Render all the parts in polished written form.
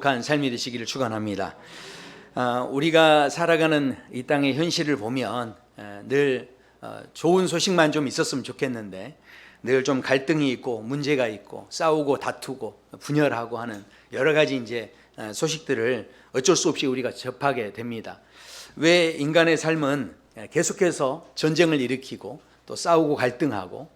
행복한 삶이 되시기를 축원합니다. 우리가 살아가는 이 땅의 현실을 보면 늘 좋은 소식만 좀 있었으면 좋겠는데 늘 좀 갈등이 있고 문제가 있고 싸우고 다투고 분열하고 하는 여러 가지 이제 소식들을 어쩔 수 없이 우리가 접하게 됩니다. 왜 인간의 삶은 계속해서 전쟁을 일으키고 또 싸우고 갈등하고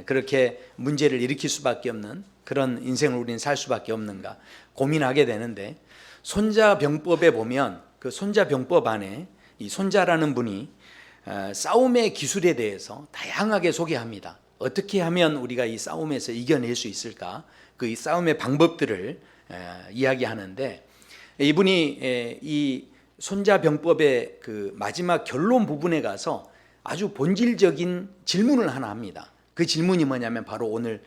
그렇게 문제를 일으킬 수밖에 없는 그런 인생을 우리는 살 수밖에 없는가 고민하게 되는데, 손자병법에 보면 그 손자병법 안에 이 손자라는 분이 싸움의 기술에 대해서 다양하게 소개합니다. 어떻게 하면 우리가 이 싸움에서 이겨낼 수 있을까, 그 이 싸움의 방법들을 이야기하는데, 이분이 이 손자병법의 그 마지막 결론 부분에 가서 아주 본질적인 질문을 하나 합니다. 그 질문이 뭐냐면 바로 오늘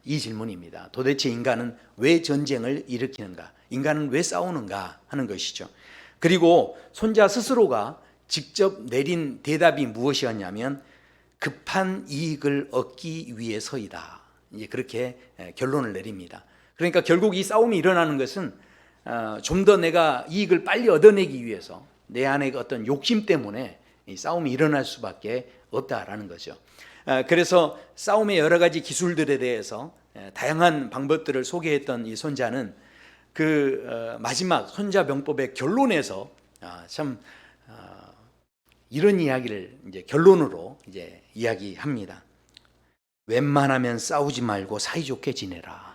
이 질문입니다. 도대체 인간은 왜 전쟁을 일으키는가? 인간은 왜 싸우는가? 하는 것이죠. 그리고 손자 스스로가 직접 내린 대답이 무엇이었냐면 급한 이익을 얻기 위해서이다. 이제 그렇게 결론을 내립니다. 그러니까 결국 이 싸움이 일어나는 것은 좀 더 내가 이익을 빨리 얻어내기 위해서 내 안의 어떤 욕심 때문에 이 싸움이 일어날 수밖에 없다라는 거죠. 그래서 싸움의 여러 가지 기술들에 대해서 다양한 방법들을 소개했던 이 손자는 그 마지막 손자병법의 결론에서 참 이런 이야기를 이제 결론으로 이제 이야기합니다. 웬만하면 싸우지 말고 사이좋게 지내라.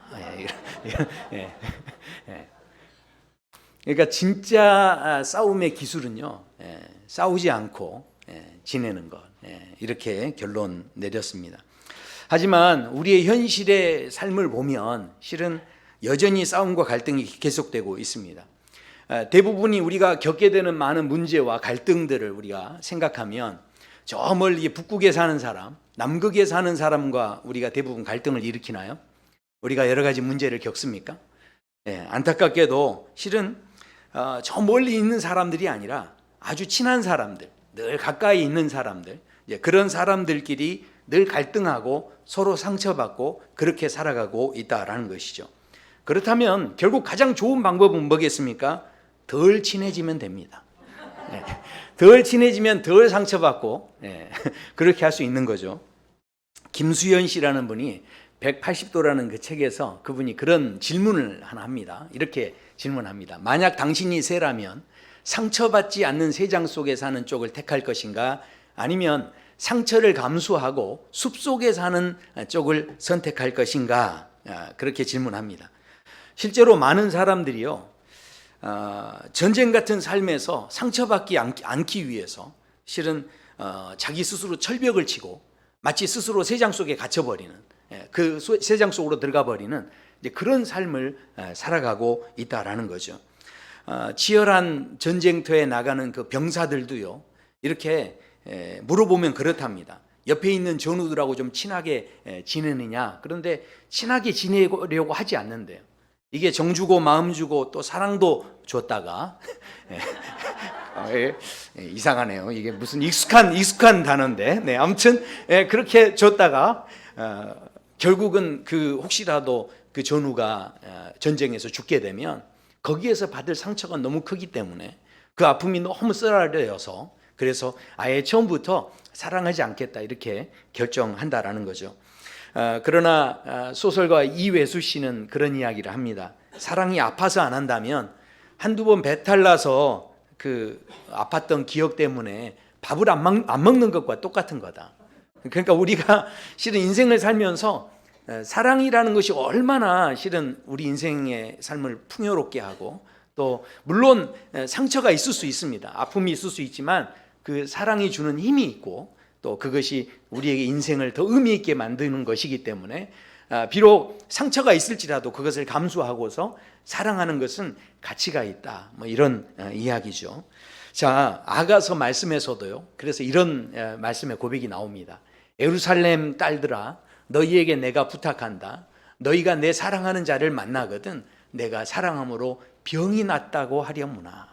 그러니까 진짜 싸움의 기술은요, 싸우지 않고 지내는 것, 이렇게 결론 내렸습니다. 하지만 우리의 현실의 삶을 보면 실은 여전히 싸움과 갈등이 계속되고 있습니다. 대부분이 우리가 겪게 되는 많은 문제와 갈등들을 우리가 생각하면 저 멀리 북극에 사는 사람, 남극에 사는 사람과 우리가 대부분 갈등을 일으키나요? 우리가 여러 가지 문제를 겪습니까? 안타깝게도 실은 저 멀리 있는 사람들이 아니라 아주 친한 사람들, 늘 가까이 있는 사람들, 그런 사람들끼리 늘 갈등하고 서로 상처받고 그렇게 살아가고 있다라는 것이죠. 그렇다면 결국 가장 좋은 방법은 뭐겠습니까? 덜 친해지면 됩니다. 덜 친해지면 덜 상처받고 그렇게 할 수 있는 거죠. 김수현 씨라는 분이 180도라는 그 책에서 그분이 그런 질문을 하나 합니다. 이렇게 질문합니다. 만약 당신이 새라면 상처받지 않는 새장 속에 사는 쪽을 택할 것인가, 아니면 상처를 감수하고 숲속에 사는 쪽을 선택할 것인가, 그렇게 질문합니다. 실제로 많은 사람들이요, 전쟁 같은 삶에서 상처받지 않기 위해서 실은 자기 스스로 철벽을 치고 마치 스스로 새장 속에 갇혀버리는, 그 새장 속으로 들어가 버리는 그런 삶을 살아가고 있다라는 거죠. 치열한 전쟁터에 나가는 그 병사들도요, 이렇게 물어보면 그렇답니다. 옆에 있는 전우들하고 좀 친하게 지내느냐? 그런데 친하게 지내려고 하지 않는데요. 이게 정 주고 마음 주고 또 사랑도 줬다가 이상하네요. 이게 무슨 익숙한 단어인데, 아무튼 그렇게 줬다가 결국은 그 혹시라도 그 전우가 전쟁에서 죽게 되면 거기에서 받을 상처가 너무 크기 때문에 그 아픔이 너무 쓰라려서 그래서 아예 처음부터 사랑하지 않겠다 이렇게 결정한다라는 거죠. 그러나 소설가 이회수 씨는 그런 이야기를 합니다. 사랑이 아파서 안 한다면 한두 번 배탈 나서 그 아팠던 기억 때문에 밥을 안 먹는 것과 똑같은 거다. 그러니까 우리가 실은 인생을 살면서 사랑이라는 것이 얼마나 실은 우리 인생의 삶을 풍요롭게 하고, 또 물론 상처가 있을 수 있습니다. 아픔이 있을 수 있지만 그 사랑이 주는 힘이 있고 또 그것이 우리에게 인생을 더 의미 있게 만드는 것이기 때문에 비록 상처가 있을지라도 그것을 감수하고서 사랑하는 것은 가치가 있다, 뭐 이런 이야기죠. 자, 아가서 말씀에서도요, 그래서 이런 말씀의 고백이 나옵니다. 예루살렘 딸들아, 너희에게 내가 부탁한다. 너희가 내 사랑하는 자를 만나거든 내가 사랑함으로 병이 낫다고 하려무나.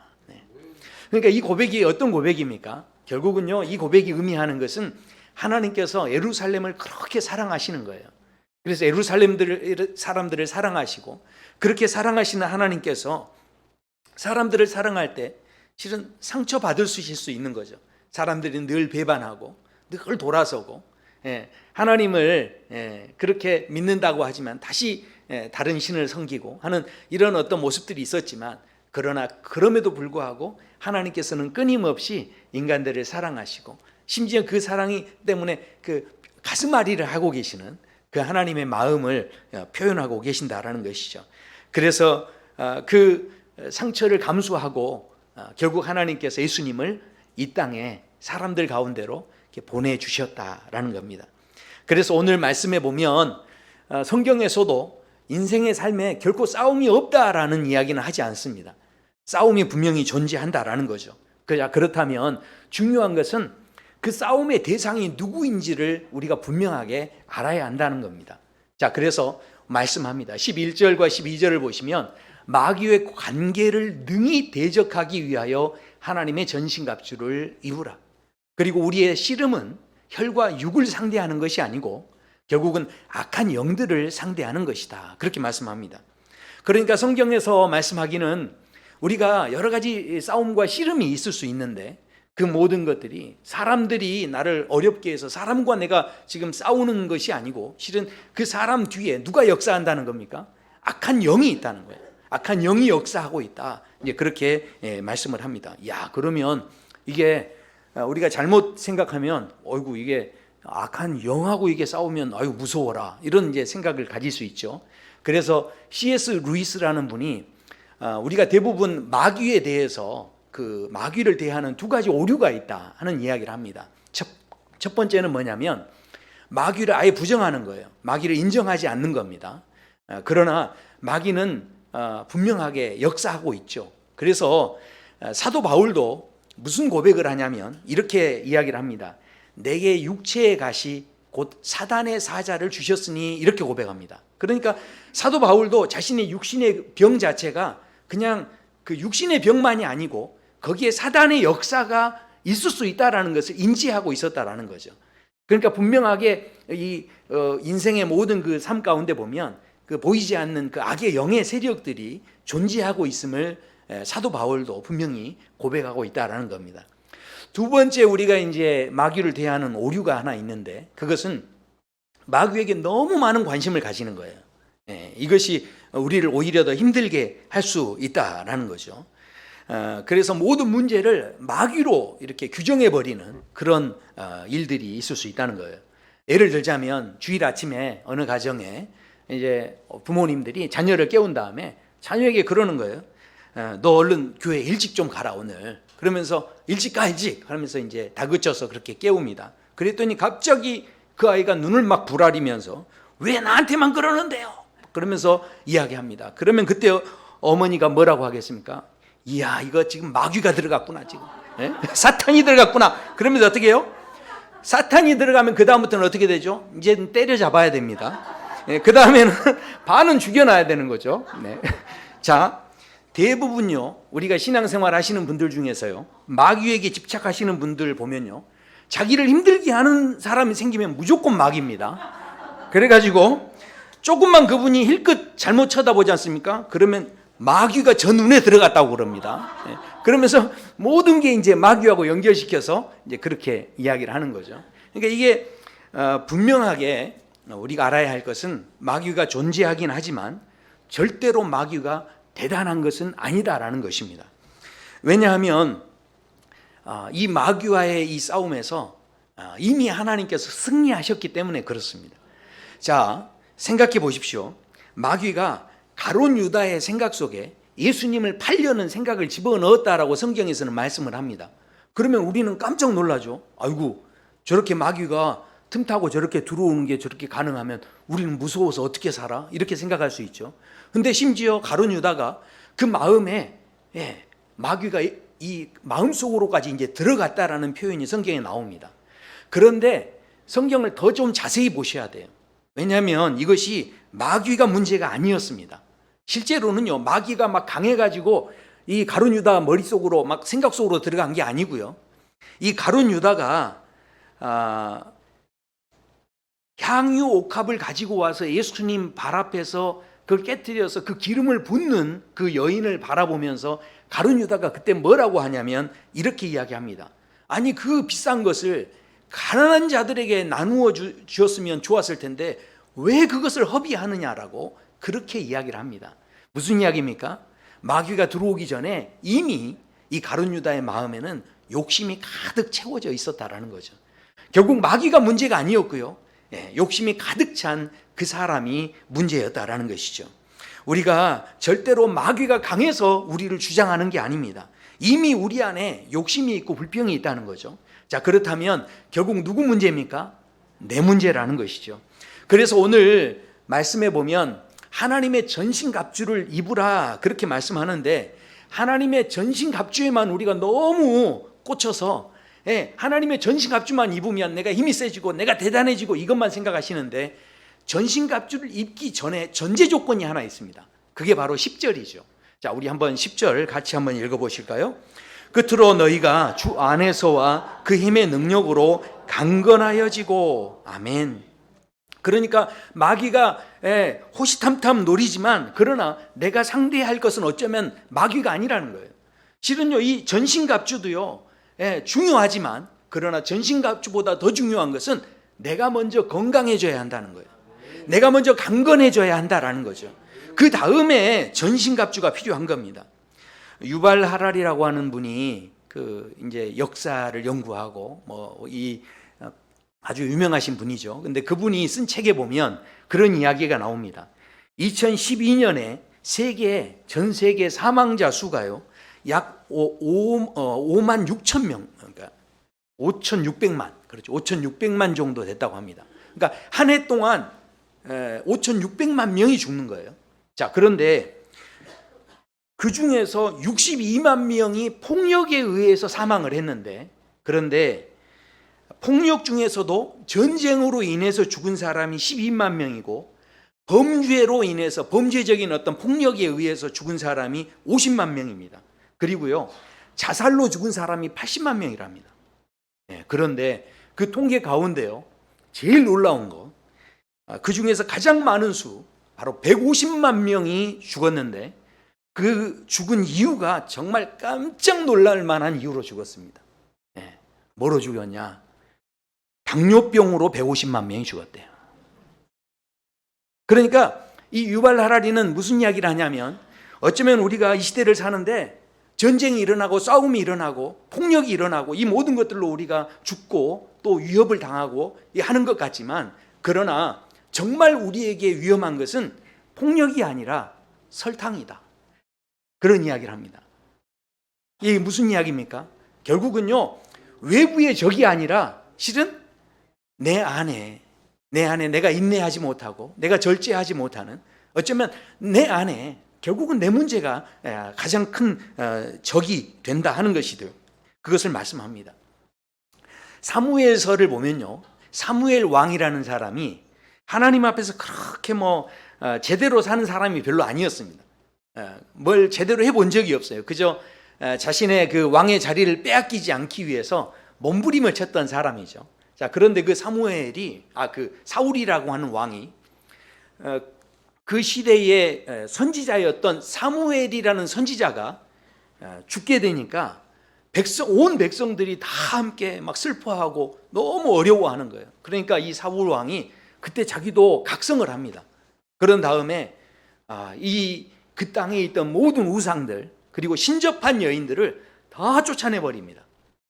그러니까 이 고백이 어떤 고백입니까? 결국은요, 이 고백이 의미하는 것은 하나님께서 예루살렘을 그렇게 사랑하시는 거예요. 그래서 예루살렘 사람들을 사랑하시고 그렇게 사랑하시는 하나님께서 사람들을 사랑할 때 실은 상처받을 수 있는 거죠. 사람들이 늘 배반하고 늘 돌아서고 하나님을 그렇게 믿는다고 하지만 다시 다른 신을 섬기고 하는 이런 어떤 모습들이 있었지만, 그러나 그럼에도 불구하고 하나님께서는 끊임없이 인간들을 사랑하시고 심지어 그 사랑이 때문에 그 가슴앓이를 하고 계시는 그 하나님의 마음을 표현하고 계신다라는 것이죠. 그래서 그 상처를 감수하고 결국 하나님께서 예수님을 이 땅에 사람들 가운데로 보내주셨다라는 겁니다. 그래서 오늘 말씀에 보면 성경에서도 인생의 삶에 결코 싸움이 없다라는 이야기는 하지 않습니다. 싸움이 분명히 존재한다라는 거죠. 그렇다면 중요한 것은 그 싸움의 대상이 누구인지를 우리가 분명하게 알아야 한다는 겁니다. 자, 그래서 말씀합니다. 11절과 12절을 보시면 마귀의 관계를 능히 대적하기 위하여 하나님의 전신갑주를 입으라. 그리고 우리의 씨름은 혈과 육을 상대하는 것이 아니고 결국은 악한 영들을 상대하는 것이다. 그렇게 말씀합니다. 그러니까 성경에서 말씀하기는 우리가 여러 가지 싸움과 씨름이 있을 수 있는데 그 모든 것들이 사람들이 나를 어렵게 해서 사람과 내가 지금 싸우는 것이 아니고 실은 그 사람 뒤에 누가 역사한다는 겁니까? 악한 영이 있다는 거예요. 악한 영이 역사하고 있다. 이제 그렇게 말씀을 합니다. 야, 그러면 이게 우리가 잘못 생각하면 어이구 이게 악한 영하고 이게 싸우면 아유 무서워라 이런 이제 생각을 가질 수 있죠. 그래서 C.S. 루이스라는 분이 우리가 대부분 마귀에 대해서 그 마귀를 대하는 두 가지 오류가 있다 하는 이야기를 합니다. 첫 번째는 뭐냐면 마귀를 아예 부정하는 거예요. 마귀를 인정하지 않는 겁니다. 그러나 마귀는 분명하게 역사하고 있죠. 그래서 사도 바울도 무슨 고백을 하냐면 이렇게 이야기를 합니다. 내게 육체의 가시 곧 사단의 사자를 주셨으니 이렇게 고백합니다. 그러니까 사도 바울도 자신의 육신의 병 자체가 그냥 그 육신의 병만이 아니고 거기에 사단의 역사가 있을 수 있다라는 것을 인지하고 있었다라는 거죠. 그러니까 분명하게 이 인생의 모든 그 삶 가운데 보면 그 보이지 않는 그 악의 영의 세력들이 존재하고 있음을 사도 바울도 분명히 고백하고 있다라는 겁니다. 두 번째 우리가 이제 마귀를 대하는 오류가 하나 있는데 그것은 마귀에게 너무 많은 관심을 가지는 거예요. 이것이 우리를 오히려 더 힘들게 할 수 있다라는 거죠. 그래서 모든 문제를 마귀로 이렇게 규정해 버리는 그런 일들이 있을 수 있다는 거예요. 예를 들자면 주일 아침에 어느 가정에 이제 부모님들이 자녀를 깨운 다음에 자녀에게 그러는 거예요. 너 얼른 교회 일찍 좀 가라 오늘. 그러면서 일찍 가 일찍 하면서 이제 다그쳐서 그렇게 깨웁니다. 그랬더니 갑자기 그 아이가 눈을 막 부라리면서 왜 나한테만 그러는데요? 그러면서 이야기합니다. 그러면 그때 어머니가 뭐라고 하겠습니까? 이야 이거 지금 마귀가 들어갔구나 지금 사탄이 들어갔구나. 그러면서 어떻게 해요? 사탄이 들어가면 그 다음부터는 어떻게 되죠? 이제 때려잡아야 됩니다. 그 다음에는 반은 죽여놔야 되는 거죠. 자, 대부분요 우리가 신앙생활 하시는 분들 중에서요 마귀에게 집착하시는 분들 보면요 자기를 힘들게 하는 사람이 생기면 무조건 마귀입니다. 그래가지고 조금만 그분이 힐끗 잘못 쳐다보지 않습니까? 그러면 마귀가 저 눈에 들어갔다고 그럽니다. 그러면서 모든 게 이제 마귀하고 연결시켜서 이제 그렇게 이야기를 하는 거죠. 그러니까 이게 분명하게 우리가 알아야 할 것은 마귀가 존재하긴 하지만 절대로 마귀가 대단한 것은 아니다라는 것입니다. 왜냐하면 이 마귀와의 이 싸움에서 이미 하나님께서 승리하셨기 때문에 그렇습니다. 자, 생각해 보십시오. 마귀가 가룟 유다의 생각 속에 예수님을 팔려는 생각을 집어넣었다라고 성경에서는 말씀을 합니다. 그러면 우리는 깜짝 놀라죠. 아이고 저렇게 마귀가 틈타고 저렇게 들어오는 게 저렇게 가능하면 우리는 무서워서 어떻게 살아? 이렇게 생각할 수 있죠. 근데 심지어 가룟 유다가 그 마음에 마귀가 이 마음속으로까지 이제 들어갔다라는 표현이 성경에 나옵니다. 그런데 성경을 더 좀 자세히 보셔야 돼요. 왜냐하면 이것이 마귀가 문제가 아니었습니다. 실제로는요 마귀가 막 강해가지고 이 가룟 유다 머릿속으로 막 생각 속으로 들어간 게 아니고요. 이 가룟 유다가 향유 옥합을 가지고 와서 예수님 발 앞에서 그걸 깨뜨려서 그 기름을 붓는 그 여인을 바라보면서 가룟 유다가 그때 뭐라고 하냐면 이렇게 이야기합니다. 아니 그 비싼 것을 가난한 자들에게 나누어 주었으면 좋았을 텐데 왜 그것을 허비하느냐라고 그렇게 이야기를 합니다. 무슨 이야기입니까? 마귀가 들어오기 전에 이미 이 가룟 유다의 마음에는 욕심이 가득 채워져 있었다라는 거죠. 결국 마귀가 문제가 아니었고요. 욕심이 가득 찬 그 사람이 문제였다라는 것이죠. 우리가 절대로 마귀가 강해서 우리를 주장하는 게 아닙니다. 이미 우리 안에 욕심이 있고 불평이 있다는 거죠. 자, 그렇다면 결국 누구 문제입니까? 내 문제라는 것이죠. 그래서 오늘 말씀에 보면 하나님의 전신갑주를 입으라 그렇게 말씀하는데 하나님의 전신갑주에만 우리가 너무 꽂혀서 하나님의 전신갑주만 입으면 내가 힘이 세지고 내가 대단해지고 이것만 생각하시는데 전신갑주를 입기 전에 전제 조건이 하나 있습니다. 그게 바로 10절이죠. 자, 우리 한번 10절 같이 한번 읽어보실까요? 끝으로 너희가 주 안에서와 그 힘의 능력으로 강건하여지고. 아멘. 그러니까 마귀가 호시탐탐 노리지만 그러나 내가 상대할 것은 어쩌면 마귀가 아니라는 거예요. 실은요 이 전신갑주도요 중요하지만 그러나 전신갑주보다 더 중요한 것은 내가 먼저 건강해져야 한다는 거예요. 내가 먼저 강건해져야 한다라는 거죠. 그 다음에 전신갑주가 필요한 겁니다. 유발 하랄이라고 하는 분이 그 이제 역사를 연구하고 이 아주 유명하신 분이죠. 근데 그분이 쓴 책에 보면 그런 이야기가 나옵니다. 2012년에 전 세계 사망자 수가요 약 5만 6천 명, 그러니까 5,600만, 그렇죠. 5,600만 정도 됐다고 합니다. 그러니까 한 해 동안 5,600만 명이 죽는 거예요. 자, 그런데 그 중에서 62만 명이 폭력에 의해서 사망을 했는데, 그런데 폭력 중에서도 전쟁으로 인해서 죽은 사람이 12만 명이고 범죄로 인해서 범죄적인 어떤 폭력에 의해서 죽은 사람이 50만 명입니다. 그리고요 자살로 죽은 사람이 80만 명이랍니다. 그런데 그 통계 가운데요 제일 놀라운 거, 그 중에서 가장 많은 수 바로 150만 명이 죽었는데 그 죽은 이유가 정말 깜짝 놀랄 만한 이유로 죽었습니다. 뭐로 죽었냐? 당뇨병으로 150만 명이 죽었대요. 그러니까 이 유발 하랄이는 무슨 이야기를 하냐면 어쩌면 우리가 이 시대를 사는데 전쟁이 일어나고 싸움이 일어나고 폭력이 일어나고 이 모든 것들로 우리가 죽고 또 위협을 당하고 하는 것 같지만 그러나 정말 우리에게 위험한 것은 폭력이 아니라 설탕이다. 그런 이야기를 합니다. 이게 무슨 이야기입니까? 결국은요 외부의 적이 아니라 실은 내 안에 내가 인내하지 못하고 내가 절제하지 못하는 어쩌면 내 안에 결국은 내 문제가 가장 큰 적이 된다 하는 것이죠. 그것을 말씀합니다. 사무엘서를 보면요 사무엘 왕이라는 사람이 하나님 앞에서 그렇게 제대로 사는 사람이 별로 아니었습니다. 뭘 제대로 해본 적이 없어요. 그저 자신의 그 왕의 자리를 빼앗기지 않기 위해서 몸부림을 쳤던 사람이죠. 자, 그런데 그 사울이라고 하는 왕이 그 시대의 선지자였던 사무엘이라는 선지자가 죽게 되니까 온 백성들이 다 함께 막 슬퍼하고 너무 어려워하는 거예요. 그러니까 이 사울 왕이 그때 자기도 각성을 합니다. 그런 다음에 그 땅에 있던 모든 우상들 그리고 신접한 여인들을 다 쫓아내버립니다.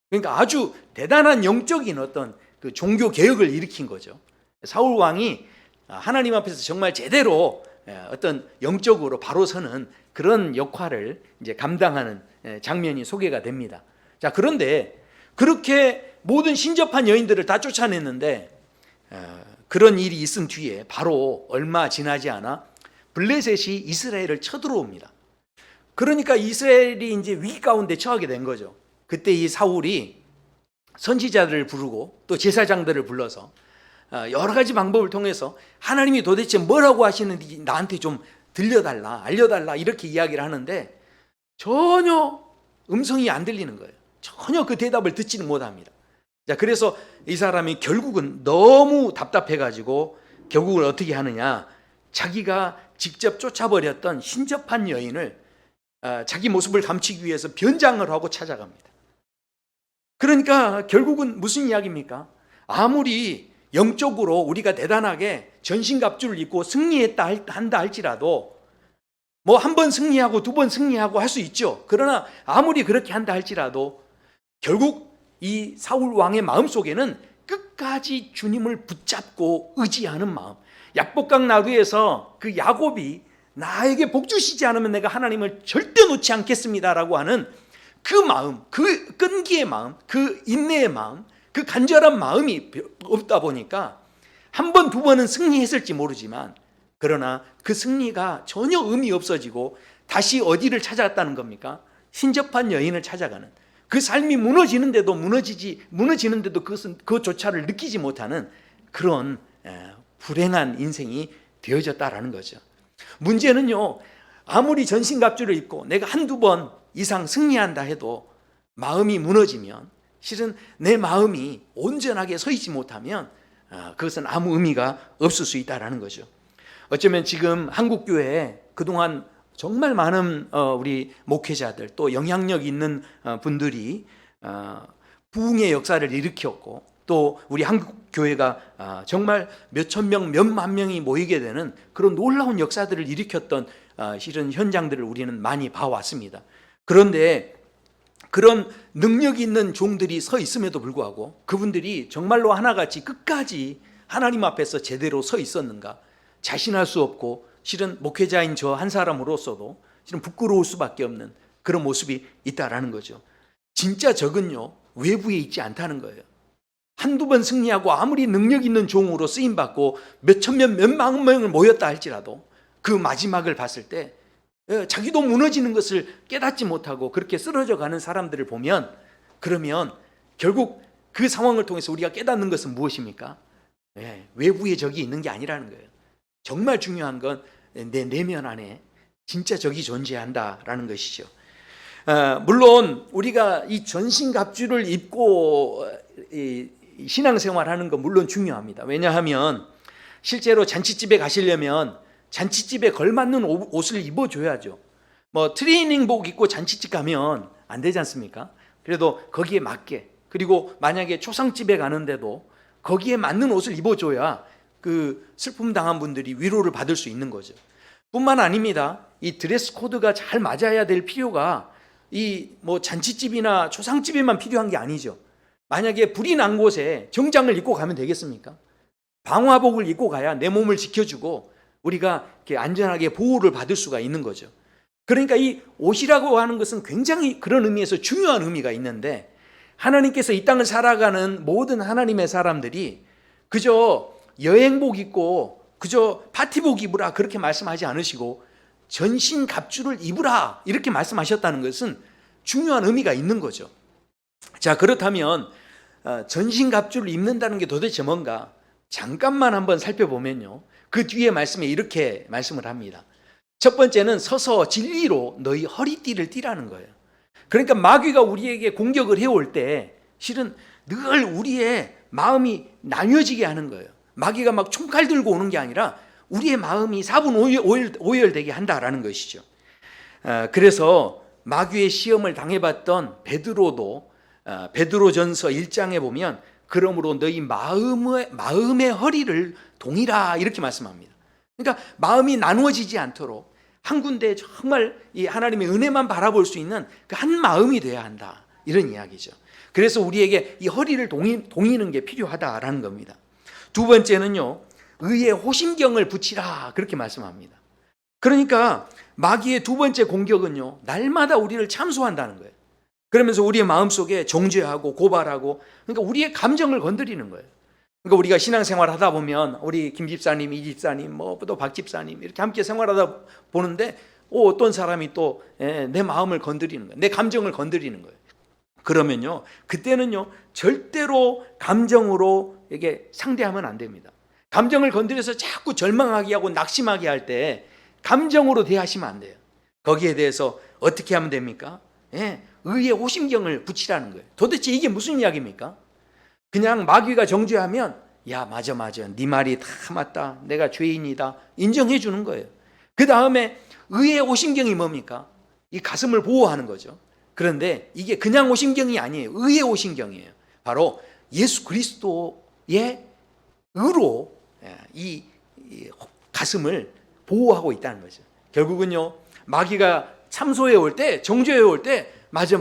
그러니까 아주 대단한 영적인 어떤 그 종교 개혁을 일으킨 거죠. 사울 왕이 하나님 앞에서 정말 제대로 어떤 영적으로 바로 서는 그런 역할을 이제 감당하는 장면이 소개가 됩니다. 자, 그런데 그렇게 모든 신접한 여인들을 다 쫓아냈는데 그런 일이 있은 뒤에 바로 얼마 지나지 않아 블레셋이 이스라엘을 쳐들어옵니다. 그러니까 이스라엘이 이제 위기 가운데 처하게 된 거죠. 그때 이 사울이 선지자들을 부르고 또 제사장들을 불러서 여러 가지 방법을 통해서 하나님이 도대체 뭐라고 하시는지 나한테 좀 들려달라, 알려달라 이렇게 이야기를 하는데 전혀 음성이 안 들리는 거예요. 전혀 그 대답을 듣지는 못합니다. 자, 그래서 이 사람이 결국은 너무 답답해가지고 결국은 어떻게 하느냐, 자기가 직접 쫓아버렸던 신접한 여인을 자기 모습을 감추기 위해서 변장을 하고 찾아갑니다. 그러니까 결국은 무슨 이야기입니까? 아무리 영적으로 우리가 대단하게 전신갑주를 입고 승리했다 한다 할지라도 뭐 한 번 승리하고 두 번 승리하고 할 수 있죠. 그러나 아무리 그렇게 한다 할지라도 결국 이 사울 왕의 마음속에는 끝까지 주님을 붙잡고 의지하는 마음, 약복강 나루에서 그 야곱이 나에게 복 주시지 않으면 내가 하나님을 절대 놓지 않겠습니다라고 하는 그 마음, 그 끈기의 마음, 그 인내의 마음, 그 간절한 마음이 없다 보니까 한 번, 두 번은 승리했을지 모르지만 그러나 그 승리가 전혀 의미 없어지고 다시 어디를 찾아갔다는 겁니까? 신접한 여인을 찾아가는, 그 삶이 무너지는데도 그것조차를 느끼지 못하는 그런 불행한 인생이 되어졌다라는 거죠. 문제는요, 아무리 전신갑주를 입고 내가 한두 번 이상 승리한다 해도 마음이 무너지면, 실은 내 마음이 온전하게 서 있지 못하면 그것은 아무 의미가 없을 수 있다라는 거죠. 어쩌면 지금 한국교회에 그동안 정말 많은 우리 목회자들, 또 영향력 있는 분들이 부흥의 역사를 일으켰고, 또 우리 한국교회가 정말 몇천 명, 몇만 명이 모이게 되는 그런 놀라운 역사들을 일으켰던 실은 현장들을 우리는 많이 봐왔습니다. 그런데 그런 능력 있는 종들이 서 있음에도 불구하고 그분들이 정말로 하나같이 끝까지 하나님 앞에서 제대로 서 있었는가 자신할 수 없고, 실은 목회자인 저 한 사람으로서도 실은 부끄러울 수밖에 없는 그런 모습이 있다라는 거죠. 진짜 적은요, 외부에 있지 않다는 거예요. 한두 번 승리하고 아무리 능력 있는 종으로 쓰임받고 몇천 명, 몇만 명을 모였다 할지라도 그 마지막을 봤을 때 자기도 무너지는 것을 깨닫지 못하고 그렇게 쓰러져 가는 사람들을 보면, 그러면 결국 그 상황을 통해서 우리가 깨닫는 것은 무엇입니까? 외부에 적이 있는 게 아니라는 거예요. 정말 중요한 건 내 내면 안에 진짜 적이 존재한다라는 것이죠. 물론 우리가 이 전신갑주를 입고 신앙생활하는 건 물론 중요합니다. 왜냐하면 실제로 잔치집에 가시려면 잔치집에 걸맞는 옷을 입어줘야죠. 뭐 트레이닝복 입고 잔치집 가면 안 되지 않습니까? 그래도 거기에 맞게, 그리고 만약에 초상집에 가는데도 거기에 맞는 옷을 입어줘야 그 슬픔 당한 분들이 위로를 받을 수 있는 거죠. 뿐만 아닙니다. 이 드레스 코드가 잘 맞아야 될 필요가 이 뭐 잔치집이나 초상집에만 필요한 게 아니죠. 만약에 불이 난 곳에 정장을 입고 가면 되겠습니까? 방화복을 입고 가야 내 몸을 지켜주고 우리가 이렇게 안전하게 보호를 받을 수가 있는 거죠. 그러니까 이 옷이라고 하는 것은 굉장히 그런 의미에서 중요한 의미가 있는데, 하나님께서 이 땅을 살아가는 모든 하나님의 사람들이 그저 여행복 입고 그저 파티복 입으라 그렇게 말씀하지 않으시고 전신 갑주를 입으라 이렇게 말씀하셨다는 것은 중요한 의미가 있는 거죠. 자, 그렇다면 전신 갑주를 입는다는 게 도대체 뭔가 잠깐만 한번 살펴보면요, 그 뒤에 말씀에 이렇게 말씀을 합니다. 첫 번째는 서서 진리로 너희 허리띠를 띠라는 거예요. 그러니까 마귀가 우리에게 공격을 해올 때 실은 늘 우리의 마음이 나뉘어지게 하는 거예요. 마귀가 막 총칼 들고 오는 게 아니라 우리의 마음이 4분 5열되게 한다라는 것이죠. 그래서 마귀의 시험을 당해봤던 베드로도 베드로전서 1장에 보면 그러므로 너희 마음의 허리를 동이라 이렇게 말씀합니다. 그러니까 마음이 나누어지지 않도록 한 군데 정말 이 하나님의 은혜만 바라볼 수 있는 그 한 마음이 돼야 한다, 이런 이야기죠. 그래서 우리에게 이 허리를 동이는 게 필요하다라는 겁니다. 두 번째는요, 의의 호심경을 붙이라 그렇게 말씀합니다. 그러니까 마귀의 두 번째 공격은요, 날마다 우리를 참소한다는 거예요. 그러면서 우리의 마음속에 정죄하고 고발하고, 그러니까 우리의 감정을 건드리는 거예요. 그러니까 우리가 신앙생활 하다 보면 우리 김 집사님, 이 집사님, 뭐 또 박 집사님 이렇게 함께 생활하다 보는데 어떤 사람이 또 내 마음을 건드리는 거예요. 내 감정을 건드리는 거예요. 그러면요, 그때는요 절대로 감정으로 이게 상대하면 안 됩니다. 감정을 건드려서 자꾸 절망하게 하고 낙심하게 할 때 감정으로 대하시면 안 돼요. 거기에 대해서 어떻게 하면 됩니까? 의의 호심경을 붙이라는 거예요. 도대체 이게 무슨 이야기입니까? 그냥 마귀가 정죄하면 야 맞아 네 말이 다 맞다, 내가 죄인이다 인정해 주는 거예요. 그 다음에 의의 오심경이 뭡니까? 이 가슴을 보호하는 거죠. 그런데 이게 그냥 오심경이 아니에요. 의의 오심경이에요. 바로 예수 그리스도의 의로 이 가슴을 보호하고 있다는 거죠. 결국은요, 마귀가 참소해 올 때, 정죄해 올 때, 맞아.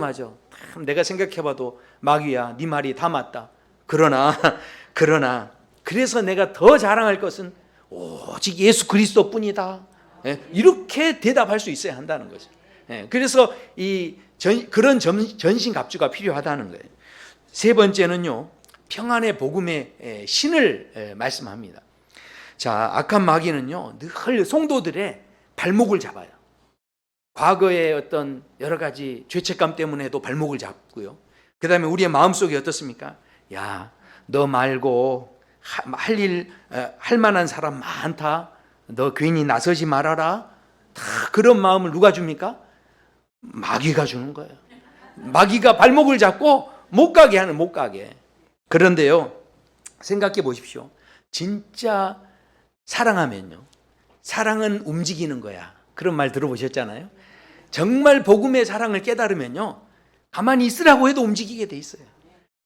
내가 생각해봐도 마귀야, 네 말이 다 맞다. 그러나 그래서 내가 더 자랑할 것은 오직 예수 그리스도뿐이다. 이렇게 대답할 수 있어야 한다는 거죠. 그래서 그런 전신갑주가 필요하다는 거예요. 세 번째는요, 평안의 복음의 신을 말씀합니다. 자, 악한 마귀는요, 늘 성도들의 발목을 잡아요. 과거의 어떤 여러 가지 죄책감 때문에도 발목을 잡고요. 그 다음에 우리의 마음속에 어떻습니까? 야, 너 말고 할 만한 사람 많다. 너 괜히 나서지 말아라. 다 그런 마음을 누가 줍니까? 마귀가 주는 거예요. 마귀가 발목을 잡고 못 가게. 그런데요, 생각해 보십시오. 진짜 사랑하면요, 사랑은 움직이는 거야. 그런 말 들어보셨잖아요. 정말 복음의 사랑을 깨달으면요, 가만히 있으라고 해도 움직이게 돼 있어요.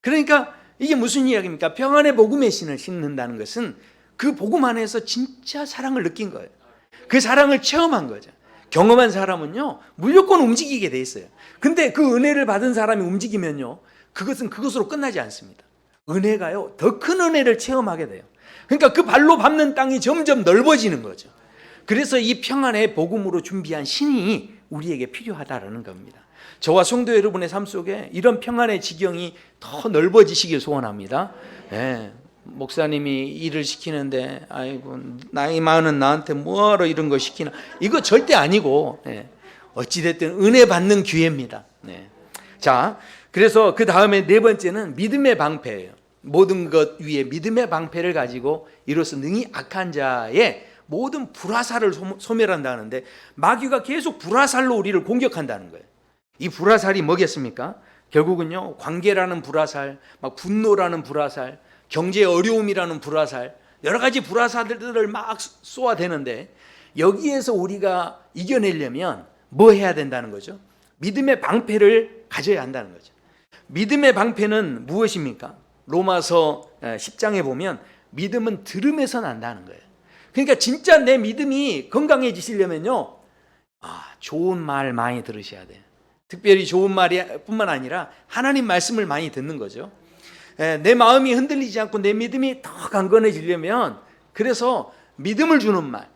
그러니까 이게 무슨 이야기입니까? 평안의 복음의 신을 신는다는 것은 그 복음 안에서 진짜 사랑을 느낀 거예요. 그 사랑을 체험한 거죠. 경험한 사람은요, 무조건 움직이게 돼 있어요. 근데 그 은혜를 받은 사람이 움직이면요, 그것은 그것으로 끝나지 않습니다. 은혜가요, 더 큰 은혜를 체험하게 돼요. 그러니까 그 발로 밟는 땅이 점점 넓어지는 거죠. 그래서 이 평안의 복음으로 준비한 신이 우리에게 필요하다라는 겁니다. 저와 성도 여러분의 삶 속에 이런 평안의 지경이 더 넓어지시길 소원합니다. 목사님이 일을 시키는데 아이고 나이 많은 나한테 뭐하러 이런 거 시키나, 이거 절대 아니고 어찌됐든 은혜 받는 기회입니다. 자, 그래서 그 다음에 네 번째는 믿음의 방패예요. 모든 것 위에 믿음의 방패를 가지고 이로써 능히 악한 자의 모든 불화살을 소멸한다는데, 마귀가 계속 불화살로 우리를 공격한다는 거예요. 이 불화살이 뭐겠습니까? 결국은요, 관계라는 불화살, 막 분노라는 불화살, 경제 어려움이라는 불화살, 여러 가지 불화살들을 막 쏘아대는데, 여기에서 우리가 이겨내려면 뭐 해야 된다는 거죠? 믿음의 방패를 가져야 한다는 거죠. 믿음의 방패는 무엇입니까? 로마서 10장에 보면 믿음은 들음에서 난다는 거예요. 그러니까 진짜 내 믿음이 건강해지시려면요, 좋은 말 많이 들으셔야 돼요. 특별히 좋은 말이 뿐만 아니라 하나님 말씀을 많이 듣는 거죠. 내 마음이 흔들리지 않고 내 믿음이 더 강건해지려면, 그래서 믿음을 주는 말,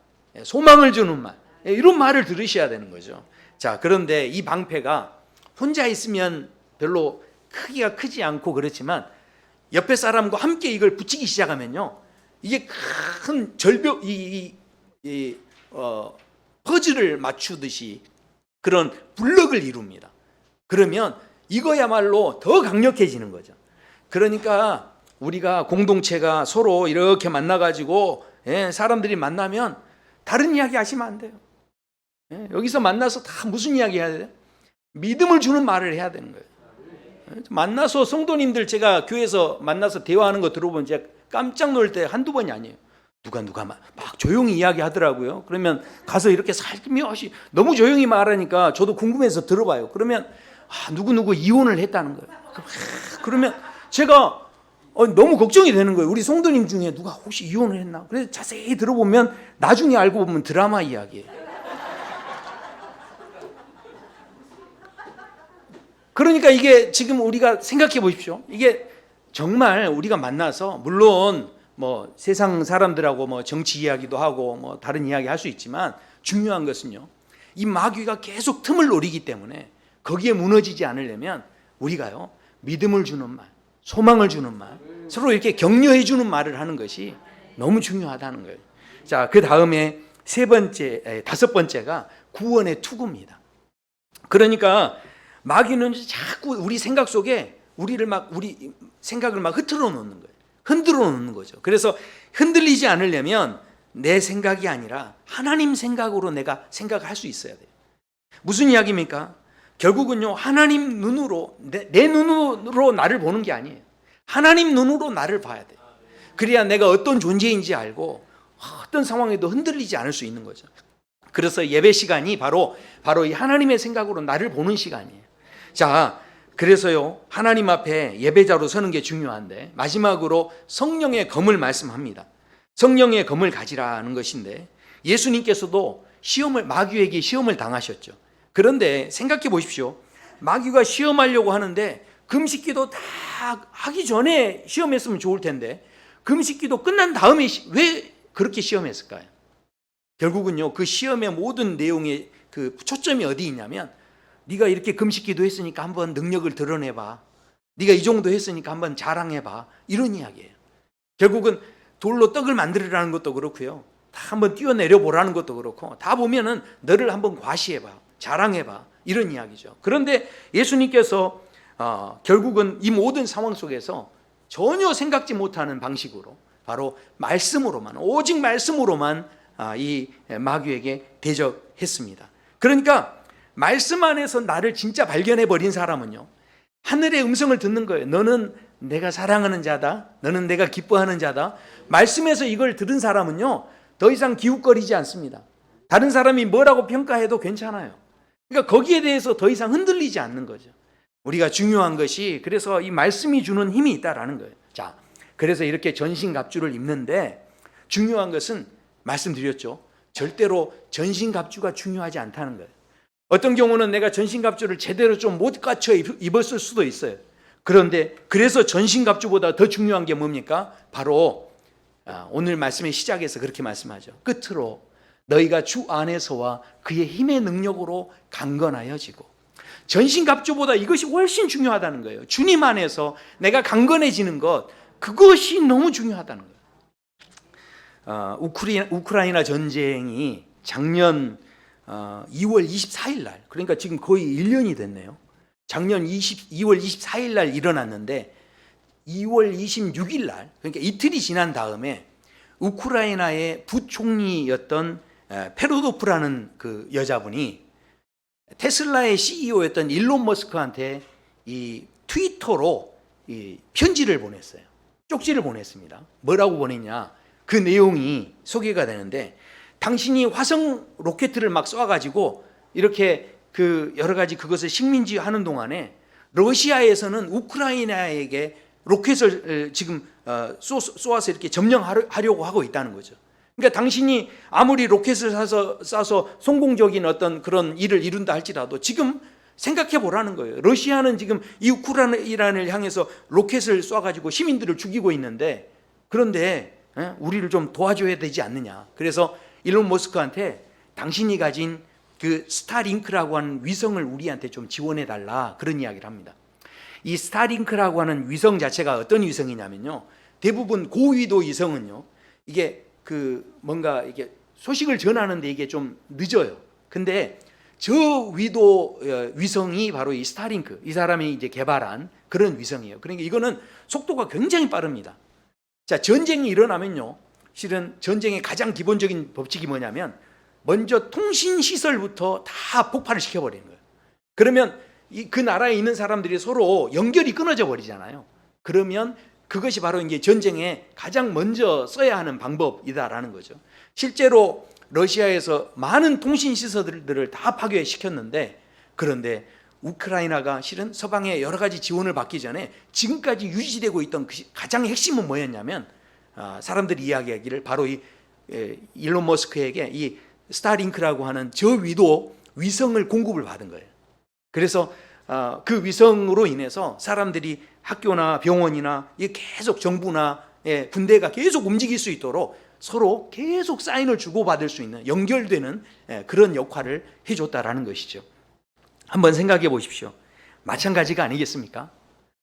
소망을 주는 말, 이런 말을 들으셔야 되는 거죠. 자, 그런데 이 방패가 혼자 있으면 별로 크기가 크지 않고 그렇지만, 옆에 사람과 함께 이걸 붙이기 시작하면요, 이게 큰 절벽, 퍼즐을 맞추듯이 그런 블럭을 이룹니다. 그러면 이거야말로 더 강력해지는 거죠. 그러니까 우리가 공동체가 서로 이렇게 만나가지고 사람들이 만나면 다른 이야기 하시면 안 돼요. 여기서 만나서 다 무슨 이야기 해야 돼요? 믿음을 주는 말을 해야 되는 거예요. 만나서 성도님들, 제가 교회에서 만나서 대화하는 거 들어보면 제가 깜짝 놀랄 때 한두 번이 아니에요. 누가 막 조용히 이야기하더라고요. 그러면 가서 이렇게 살며시 너무 조용히 말하니까 저도 궁금해서 들어봐요. 그러면 누구 이혼을 했다는 거예요. 그러면 제가 너무 걱정이 되는 거예요. 우리 성도님 중에 누가 혹시 이혼을 했나? 그래서 자세히 들어보면 나중에 알고 보면 드라마 이야기예요. 그러니까 이게 지금 우리가 생각해 보십시오. 이게 정말 우리가 만나서, 물론 뭐 세상 사람들하고 뭐 정치 이야기도 하고 뭐 다른 이야기 할 수 있지만, 중요한 것은요, 이 마귀가 계속 틈을 노리기 때문에 거기에 무너지지 않으려면 우리가요, 믿음을 주는 말, 소망을 주는 말, 서로 이렇게 격려해 주는 말을 하는 것이 너무 중요하다는 거예요. 자, 그 다음에 다섯 번째가 구원의 투구입니다. 그러니까 마귀는 자꾸 우리 생각 속에 우리 생각을 막 흔들어 놓는 거죠. 그래서 흔들리지 않으려면 내 생각이 아니라 하나님 생각으로 내가 생각을 할 수 있어야 돼요. 무슨 이야기입니까? 결국은요, 하나님 눈으로, 내 눈으로 나를 보는 게 아니에요. 하나님 눈으로 나를 봐야 돼요. 그래야 내가 어떤 존재인지 알고 어떤 상황에도 흔들리지 않을 수 있는 거죠. 그래서 예배 시간이 바로 이 하나님의 생각으로 나를 보는 시간이에요. 자, 그래서요, 하나님 앞에 예배자로 서는 게 중요한데, 마지막으로 성령의 검을 말씀합니다. 성령의 검을 가지라는 것인데, 예수님께서도 마귀에게 시험을 당하셨죠. 그런데 생각해 보십시오. 마귀가 시험하려고 하는데 금식기도 다 하기 전에 시험했으면 좋을 텐데, 금식기도 끝난 다음에 왜 그렇게 시험했을까요? 결국은요, 그 시험의 모든 내용의 그 초점이 어디 있냐면, 네가 이렇게 금식기도 했으니까 한번 능력을 드러내봐, 네가 이 정도 했으니까 한번 자랑해봐, 이런 이야기예요. 결국은 돌로 떡을 만들으라는 것도 그렇고요, 다 한번 뛰어내려 보라는 것도 그렇고, 다 보면은 너를 한번 과시해봐, 자랑해봐, 이런 이야기죠. 그런데 예수님께서 결국은 이 모든 상황 속에서 전혀 생각지 못하는 방식으로 바로 말씀으로만, 오직 말씀으로만 이 마귀에게 대적했습니다. 그러니까 말씀 안에서 나를 진짜 발견해 버린 사람은요, 하늘의 음성을 듣는 거예요. 너는 내가 사랑하는 자다, 너는 내가 기뻐하는 자다. 말씀에서 이걸 들은 사람은요, 더 이상 기웃거리지 않습니다. 다른 사람이 뭐라고 평가해도 괜찮아요. 그러니까 거기에 대해서 더 이상 흔들리지 않는 거죠. 우리가 중요한 것이, 그래서 이 말씀이 주는 힘이 있다라는 거예요. 자, 그래서 이렇게 전신갑주를 입는데, 중요한 것은 말씀드렸죠, 절대로 전신갑주가 중요하지 않다는 거예요. 어떤 경우는 내가 전신갑주를 제대로 좀 못 갖춰 입었을 수도 있어요. 그런데 그래서 전신갑주보다 더 중요한 게 뭡니까? 바로 오늘 말씀의 시작에서 그렇게 말씀하죠. 끝으로 너희가 주 안에서와 그의 힘의 능력으로 강건하여지고. 전신갑주보다 이것이 훨씬 중요하다는 거예요. 주님 안에서 내가 강건해지는 것, 그것이 너무 중요하다는 거예요. 우크라이나 전쟁이 작년 2월 24일 날, 그러니까 지금 거의 1년이 됐네요. 작년 2월 24일 날 일어났는데, 2월 26일 날, 그러니까 이틀이 지난 다음에 우크라이나의 부총리였던 페로도프라는 그 여자분이 테슬라의 CEO였던 일론 머스크한테 이 트위터로 이 편지를 보냈어요. 쪽지를 보냈습니다. 뭐라고 보냈냐? 그 내용이 소개가 되는데, 당신이 화성 로켓을 막 쏴가지고 이렇게 그 여러 가지 그것을 식민지 하는 동안에 러시아에서는 우크라이나에게 로켓을 지금 쏘아서 이렇게 점령하려고 하고 있다는 거죠. 그러니까 당신이 아무리 로켓을 쏴서 성공적인 어떤 그런 일을 이룬다 할지라도 지금 생각해 보라는 거예요. 러시아는 지금 이 우크라이나를 향해서 로켓을 쏴가지고 시민들을 죽이고 있는데, 그런데 우리를 좀 도와줘야 되지 않느냐. 그래서 일론 머스크한테 당신이 가진 그 스타링크라고 하는 위성을 우리한테 좀 지원해 달라, 그런 이야기를 합니다. 이 스타링크라고 하는 위성 자체가 어떤 위성이냐면요, 대부분 고위도 위성은요, 이게 그 뭔가 이게 소식을 전하는데 이게 좀 늦어요. 근데 저 위도 위성이 바로 이 스타링크, 이 사람이 이제 개발한 그런 위성이에요. 그러니까 이거는 속도가 굉장히 빠릅니다. 자, 전쟁이 일어나면요, 실은 전쟁의 가장 기본적인 법칙이 뭐냐면, 먼저 통신 시설부터 다 폭발을 시켜버리는 거예요. 그러면 그 나라에 있는 사람들이 서로 연결이 끊어져 버리잖아요. 그러면 그것이 바로 이제 전쟁에 가장 먼저 써야 하는 방법이다라는 거죠. 실제로 러시아에서 많은 통신 시설들을 다 파괴시켰는데, 그런데 우크라이나가 실은 서방의 여러 가지 지원을 받기 전에 지금까지 유지되고 있던 그 가장 핵심은 뭐였냐면, 사람들이 이야기하기를 바로 이 일론 머스크에게 이 스타링크라고 하는 저위도 위성을 공급을 받은 거예요. 그래서 그 위성으로 인해서 사람들이 학교나 병원이나 계속 정부나 군대가 계속 움직일 수 있도록 서로 계속 사인을 주고받을 수 있는, 연결되는 그런 역할을 해줬다라는 것이죠. 한번 생각해 보십시오. 마찬가지가 아니겠습니까?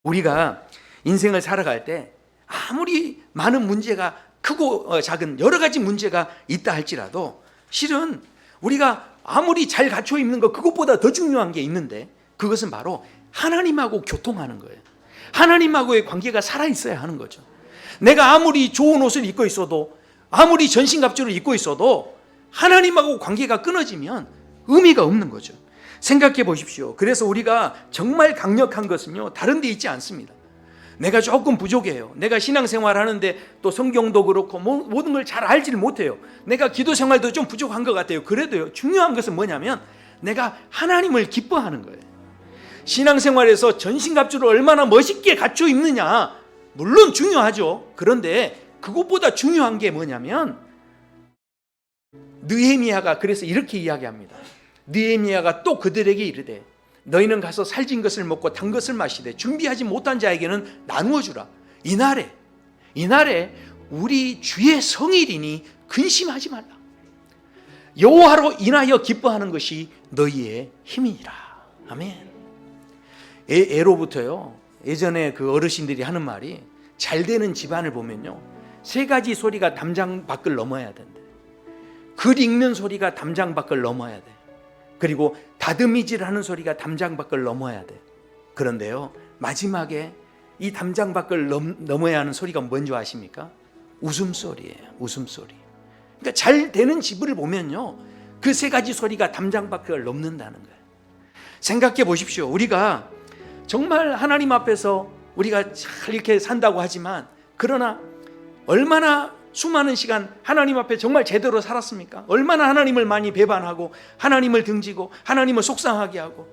우리가 인생을 살아갈 때 아무리 많은 문제가, 크고 작은 여러 가지 문제가 있다 할지라도, 실은 우리가 아무리 잘 갖춰 입는 것, 그것보다 더 중요한 게 있는데, 그것은 바로 하나님하고 교통하는 거예요. 하나님하고의 관계가 살아있어야 하는 거죠. 내가 아무리 좋은 옷을 입고 있어도, 아무리 전신갑주를 입고 있어도 하나님하고 관계가 끊어지면 의미가 없는 거죠. 생각해 보십시오. 그래서 우리가 정말 강력한 것은요, 다른 데 있지 않습니다. 내가 조금 부족해요. 내가 신앙생활 하는데 또 성경도 그렇고 모든 걸 잘 알지를 못해요. 내가 기도 생활도 좀 부족한 것 같아요. 그래도요, 중요한 것은 뭐냐면 내가 하나님을 기뻐하는 거예요. 신앙생활에서 전신갑주를 얼마나 멋있게 갖춰 입느냐, 물론 중요하죠. 그런데 그것보다 중요한 게 뭐냐면, 느헤미야가 그래서 이렇게 이야기합니다. 느헤미야가 또 그들에게 이르되 너희는 가서 살진 것을 먹고 단 것을 마시되 준비하지 못한 자에게는 나누어 주라. 이날에 우리 주의 성일이니 근심하지 말라. 여호와로 인하여 기뻐하는 것이 너희의 힘이니라. 아멘. 애로부터요, 예전에 그 어르신들이 하는 말이, 잘 되는 집안을 보면요, 세 가지 소리가 담장 밖을 넘어야 된대. 글 읽는 소리가 담장 밖을 넘어야 돼. 그리고 다듬이질하는 소리가 담장 밖을 넘어야 돼. 그런데요, 마지막에 이 담장 밖을 넘어야 하는 소리가 뭔지 아십니까? 웃음소리예요. 웃음소리. 그러니까 잘 되는 집을 보면요, 그 세 가지 소리가 담장 밖을 넘는다는 거예요. 생각해 보십시오. 우리가 정말 하나님 앞에서 우리가 잘 이렇게 산다고 하지만, 그러나 얼마나 수많은 시간 하나님 앞에 정말 제대로 살았습니까? 얼마나 하나님을 많이 배반하고 하나님을 등지고 하나님을 속상하게 하고,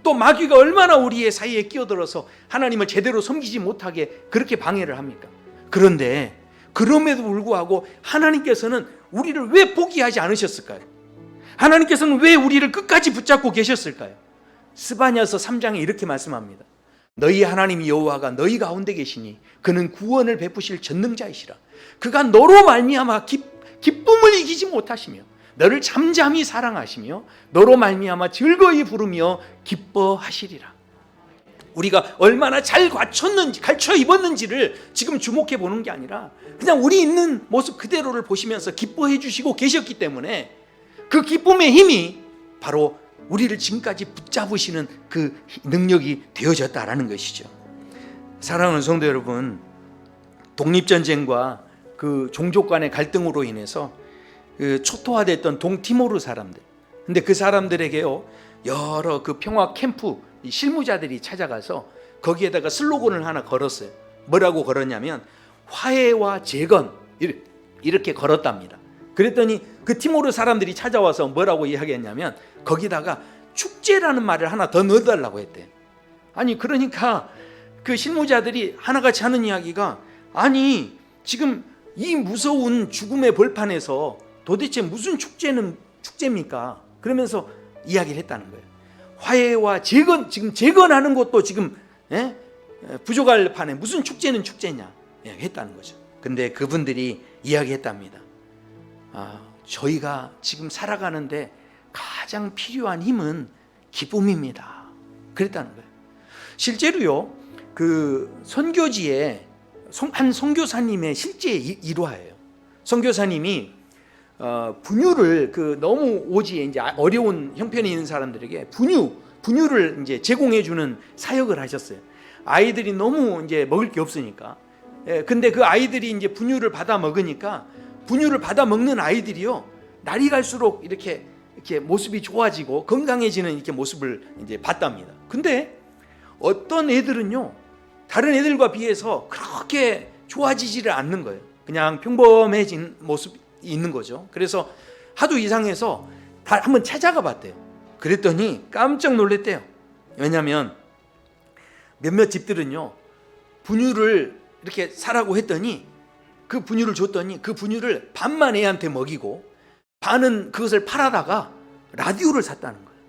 또 마귀가 얼마나 우리의 사이에 끼어들어서 하나님을 제대로 섬기지 못하게 그렇게 방해를 합니까? 그런데 그럼에도 불구하고 하나님께서는 우리를 왜 포기하지 않으셨을까요? 하나님께서는 왜 우리를 끝까지 붙잡고 계셨을까요? 스바냐서 3장에 이렇게 말씀합니다. 너희 하나님 여호와가 너희 가운데 계시니 그는 구원을 베푸실 전능자이시라. 그가 너로 말미암아 기쁨을 이기지 못하시며 너를 잠잠히 사랑하시며 너로 말미암아 즐거이 부르며 기뻐하시리라. 우리가 얼마나 잘 갖춰 입었는지를 지금 주목해 보는 게 아니라 그냥 우리 있는 모습 그대로를 보시면서 기뻐해 주시고 계셨기 때문에 그 기쁨의 힘이 바로 우리를 지금까지 붙잡으시는 그 능력이 되어졌다라는 것이죠. 사랑하는 성도 여러분, 독립전쟁과 그 종족 간의 갈등으로 인해서 그 초토화됐던 동티모르 사람들, 근데 그 사람들에게요, 여러 그 평화 캠프 실무자들이 찾아가서 거기에다가 슬로건을 하나 걸었어요. 뭐라고 걸었냐면 화해와 재건, 이렇게 걸었답니다. 그랬더니 그 티모르 사람들이 찾아와서 뭐라고 이야기했냐면 거기다가 축제라는 말을 하나 더 넣어달라고 했대. 아니 그러니까 그 실무자들이 하나같이 하는 이야기가, 아니 지금 이 무서운 죽음의 벌판에서 도대체 무슨 축제입니까? 그러면서 이야기를 했다는 거예요. 화해와 재건, 지금 재건하는 것도 지금 부족할 판에 무슨 축제는 축제냐 했다는 거죠. 근데 그분들이 이야기했답니다. 저희가 지금 살아가는데 가장 필요한 힘은 기쁨입니다. 그랬다는 거예요. 실제로요, 그 선교지에 한 선교사님의 실제 일화예요. 선교사님이 분유를 그 너무 오지에 이제 어려운 형편에 있는 사람들에게 분유를 이제 제공해 주는 사역을 하셨어요. 아이들이 너무 이제 먹을 게 없으니까. 근데 그 아이들이 이제 분유를 받아 먹으니까 분유를 받아 먹는 아이들이요, 날이 갈수록 이렇게 모습이 좋아지고 건강해지는 이렇게 모습을 이제 봤답니다. 근데 어떤 애들은요, 다른 애들과 비해서 그렇게 좋아지지를 않는 거예요. 그냥 평범해진 모습이 있는 거죠. 그래서 하도 이상해서 다 한번 찾아가 봤대요. 그랬더니 깜짝 놀랐대요. 왜냐하면 몇몇 집들은요, 분유를 이렇게 사라고 했더니 그 분유를 줬더니 그 분유를 반만 애한테 먹이고 반은 그것을 팔아다가 라디오를 샀다는 거예요.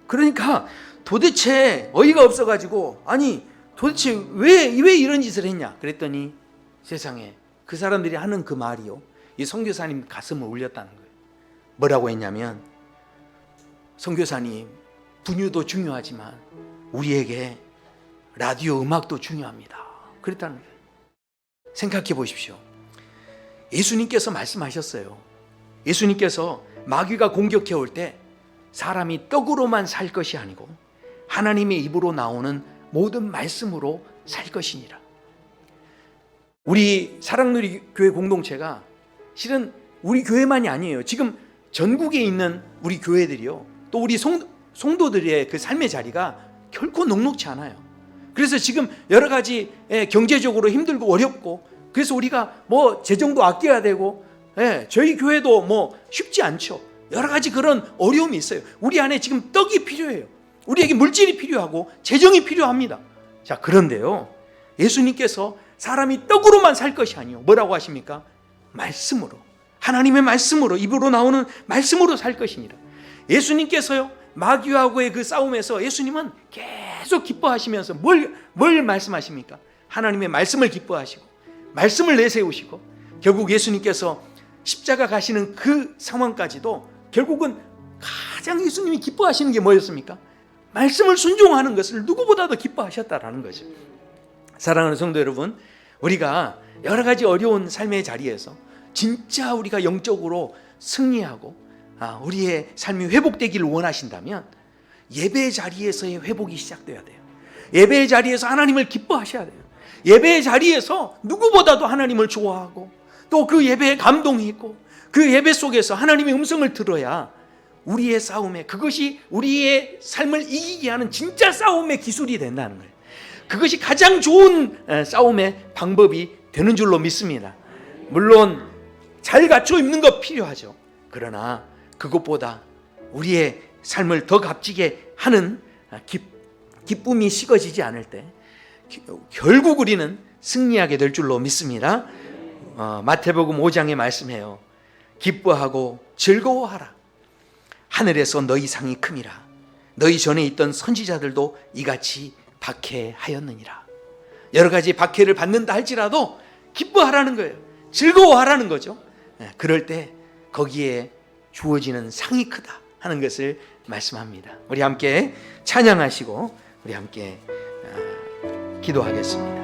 그러니까 도대체 어이가 없어가지고, 아니 도대체 왜 이런 짓을 했냐 그랬더니 세상에 그 사람들이 하는 그 말이요, 이 선교사님 가슴을 울렸다는 거예요. 뭐라고 했냐면, 선교사님, 분유도 중요하지만 우리에게 라디오 음악도 중요합니다. 그랬다는 거예요. 생각해 보십시오. 예수님께서 말씀하셨어요. 예수님께서 마귀가 공격해 올 때 사람이 떡으로만 살 것이 아니고 하나님의 입으로 나오는 모든 말씀으로 살 것이니라. 우리 사랑누리 교회 공동체가 실은 우리 교회만이 아니에요. 지금 전국에 있는 우리 교회들이요, 또 우리 성도들의 그 삶의 자리가 결코 녹록지 않아요. 그래서 지금 여러 가지 경제적으로 힘들고 어렵고, 그래서 우리가 뭐 재정도 아껴야 되고, 저희 교회도 뭐 쉽지 않죠. 여러 가지 그런 어려움이 있어요. 우리 안에 지금 떡이 필요해요. 우리에게 물질이 필요하고 재정이 필요합니다. 자, 그런데요, 예수님께서 사람이 떡으로만 살 것이 아니요, 뭐라고 하십니까? 말씀으로, 하나님의 말씀으로, 입으로 나오는 말씀으로 살 것이니라. 예수님께서요, 마귀하고의 그 싸움에서 예수님은 계속 기뻐하시면서 뭘 말씀하십니까? 하나님의 말씀을 기뻐하시고 말씀을 내세우시고, 결국 예수님께서 십자가 가시는 그 상황까지도 결국은 가장 예수님이 기뻐하시는 게 뭐였습니까? 말씀을 순종하는 것을 누구보다도 기뻐하셨다라는 거죠. 사랑하는 성도 여러분, 우리가 여러 가지 어려운 삶의 자리에서 진짜 우리가 영적으로 승리하고 우리의 삶이 회복되기를 원하신다면 예배의 자리에서의 회복이 시작돼야 돼요. 예배의 자리에서 하나님을 기뻐하셔야 돼요. 예배의 자리에서 누구보다도 하나님을 좋아하고, 또 그 예배에 감동이 있고, 그 예배 속에서 하나님의 음성을 들어야 우리의 싸움에, 그것이 우리의 삶을 이기게 하는 진짜 싸움의 기술이 된다는 거예요. 그것이 가장 좋은 싸움의 방법이 되는 줄로 믿습니다. 물론 잘 갖춰 입는 것 필요하죠. 그러나 그것보다 우리의 삶을 더 값지게 하는 기쁨이 식어지지 않을 때 결국 우리는 승리하게 될 줄로 믿습니다. 마태복음 5장에 말씀해요. 기뻐하고 즐거워하라. 하늘에서 너희 상이 큼이라. 너희 전에 있던 선지자들도 이같이 박해하였느니라. 여러 가지 박해를 받는다 할지라도 기뻐하라는 거예요. 즐거워하라는 거죠. 그럴 때 거기에 주어지는 상이 크다 하는 것을 말씀합니다. 우리 함께 찬양하시고 우리 함께 기도하겠습니다.